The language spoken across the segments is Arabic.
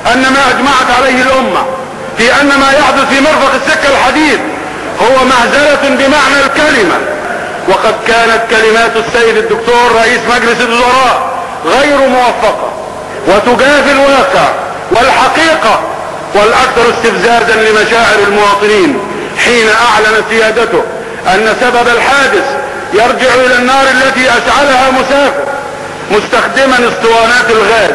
ان ما اجمعت عليه الامة في ان ما يحدث في مرفق السكة الحديد هو مهزلة بمعنى الكلمة، وقد كانت كلمات السيد الدكتور رئيس مجلس الوزراء غير موفقة وتجافي الواقع والحقيقة والاكثر استفزازا لمشاعر المواطنين حين اعلن سيادته ان سبب الحادث يرجع الى النار التي اشعلها مسافر مستخدما اسطوانات الغاز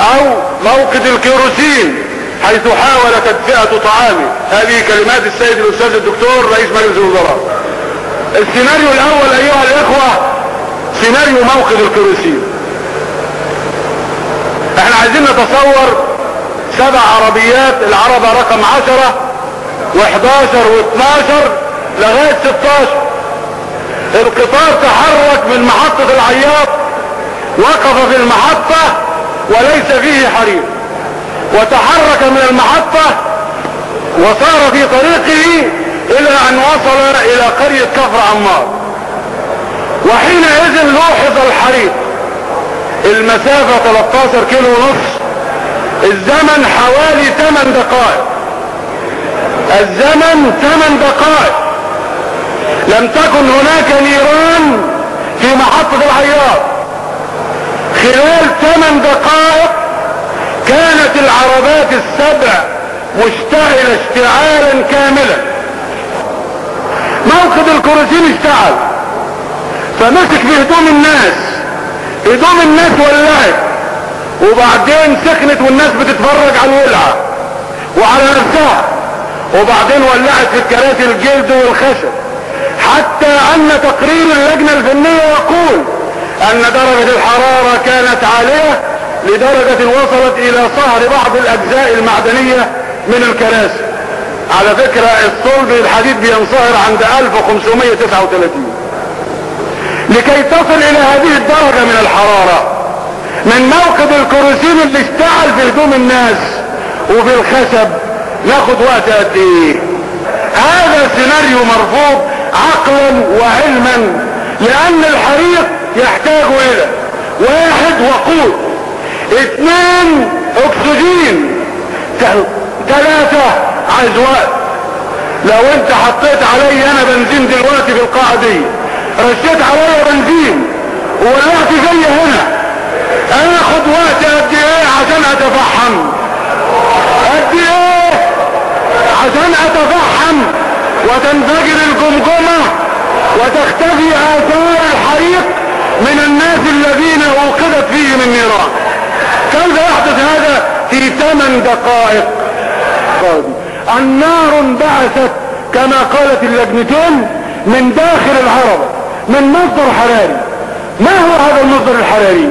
او موقد الكيروسين حيث حاول تدفئة طعامه. هذه كلمات السيد الاستاذ الدكتور رئيس مجلس الوزراء. السيناريو الاول ايها الاخوة سيناريو موقد الكيروسين. احنا عايزين نتصور 7 عربيات، العربة رقم 10 و11 و12 لغاية 16. القطار تحرك من محطة العياط، وقف في المحطة وليس فيه حريق، وتحرك من المحطة وصار في طريقه الى ان وصل الى قرية كفر عمار، وحينئذ لوحظ الحريق. المسافة 13 كيلو ونص، الزمن حوالي 8 دقائق. الزمن 8 دقائق. لم تكن هناك نيران في محطة العياط. خلال 8 دقائق كانت العربات ال7 مشتعلة اشتعالا كاملا. موقد الكيروسين اشتعل فمسك بهدوم الناس، هدوم الناس ولعت، وبعدين سخنت والناس بتتفرج على الولعة وعلى نفسها، وبعدين ولعت في الكراسي الجلد والخشب، حتى ان تقرير اللجنة الفنية يقول ان درجة الحرارة كانت عالية لدرجة وصلت الى صهر بعض الاجزاء المعدنية من الكراسي. على فكرة الصلب الحديد بينصهر عند 1539. لكي تصل الى هذه الدرجة من الحرارة من موقد الكيروسين اللي اشتعل في هدوم الناس وفي الخشب، ناخد وقت قد ايه؟ هذا سيناريو مرفوض عقلا وعلما، لان الحريق يحتاج الى 1 وقود، 2 اكسجين، 3 عايز وقت. لو انت حطيت علي انا بنزين دلوقتي في القاعة دي، رشيت عليا بنزين وولعت زي هنا، انا اخد وقت قد ايه عشان اتفحم؟ قد ايه عشان اتفحم وتنفجر الجمجمة وتختفي اثار الحريق من الناس الذين اوقدت فيهم النيران؟ كيف يحدث هذا في 8 دقائق؟ النار انبعثت كما قالت اللجنتين من داخل العربة من مصدر حراري. ما هو هذا المصدر الحراري؟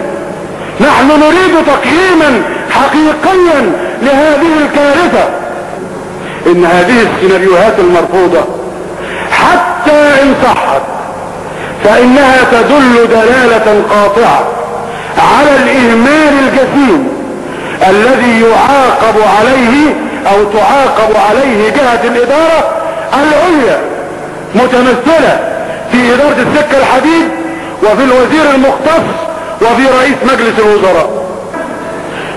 نحن نريد تقييما حقيقيا لهذه الكارثة. ان هذه السيناريوهات المرفوضة حتى ان صحت فانها تدل دلالة قاطعة على الاهمال الجسيم الذي يعاقب عليه او تعاقب عليه جهة الادارة العليا، متمثلة في ادارة السكة الحديد وفي الوزير المختص وفي رئيس مجلس الوزراء.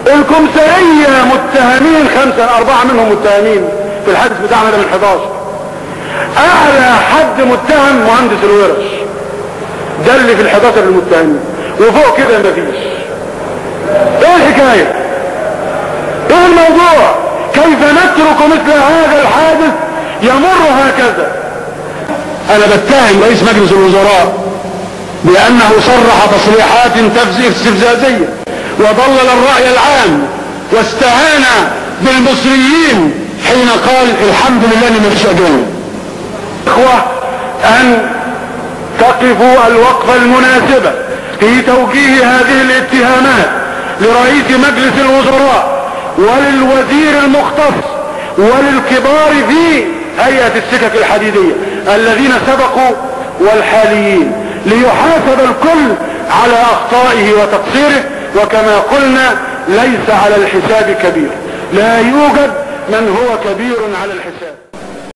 الكمسارية متهمين 5، 4 منهم متهمين في الحادث بتاعنا ده من 11. اعلى حد متهم مهندس الورش ده اللي في ال11 المتهمين، وفوق كده مفيش. ايه الحكاية؟ ايه الموضوع؟ كيف نترك مثل هذا الحادث يمر هكذا؟ انا بتهم رئيس مجلس الوزراء بانه صرح تصريحات استفزازية وضلل الرأي العام واستهان بالمصريين حين قال الحمد لله ان مفيش اجانب. اخوة، ان تقفوا الوقفة المناسبة في توجيه هذه الاتهامات لرئيس مجلس الوزراء وللوزير المختص وللكبار في هيئة السكك الحديدية الذين سبقوا والحاليين، ليحاسب الكل على اخطائه وتقصيره. وكما قلنا ليس على الحساب كبير، لا يوجد من هو كبير على الحساب.